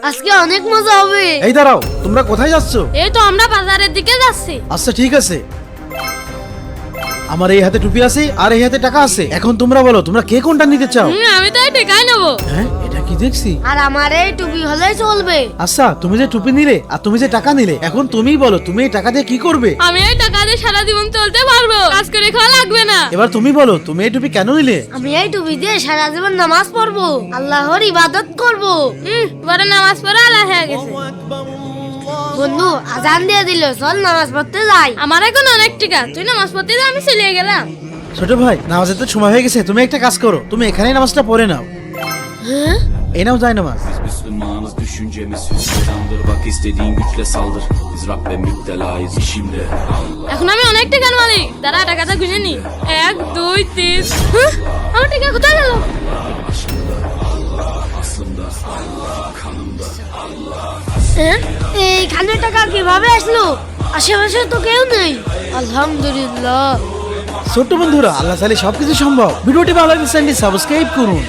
আজকে অনেক মজা হবে। এই দাঁড়াও, তোমরা কোথায় যাচ্ছ? এই তো আমরা বাজারের দিকে যাচ্ছি। আচ্ছা ঠিক আছে, আমার এই হাতে টুপি আছে আর এই হাতে টাকা আছে। এখন তোমরা বলো, তোমরা কে কোনটা নিতে চাও? আমি তো এই টাকাই নেব। হ্যাঁ, এটা কি দেখছি? আর আমার এই টুপি হলেই চলবে। আচ্ছা, তুমি যে টুপি নিলে আর তুমি যে টাকা নিলে, এখন তুমিই বলো তুমি এই টাকা দিয়ে কি করবে? আমি এই টাকা দিয়ে সারা জীবন চলতে পারবো, কাজ করে খাওয়া লাগবে না। এবার তুমি বলো তুমি এই টুপি কেন নিলে? আমি এই টুপি দিয়ে সারা জীবন নামাজ পড়বো, আল্লাহর ইবাদত করবো। বড় নামাজ পড়া আল্লাহ হয়ে গেছে। বন্ধু আজান দিয়ে দিল, চল নামাজ পড়তে যাই। আমার এখন অনেক টাকা, তুই namas পড়তে যা, আমি চলে গেলাম। ছোট ভাই, নামাজের তো সময় হয়ে gese, তুমি একটা কাজ করো, তুমি এখানেই নামাজটা পড়ে নাও। এই নাও যায় নামাজ। Müslümanız, düşüncemiz hüsrandır. Bak istediğin güçle saldır. Biz Rabbe müptelayız işimde. এখন আমি অনেক টাকার মালিক, দাঁড়া টাকাটা গুনে নি। 1 2 3। আমার টাকা কোথায় গেল? Aslında Allah, kanımda Allah. এই খানে টাকা কিভাবে আসলো? আশেপাশে তো কেউ নেই। আলহামদুলিল্লাহ। ছোট্ট বন্ধুরা, আল্লাহ চাইলে সবকিছু সম্ভব। ভিডিওটি ভালো লাগলে চ্যানেলটি সাবস্ক্রাইব করুন।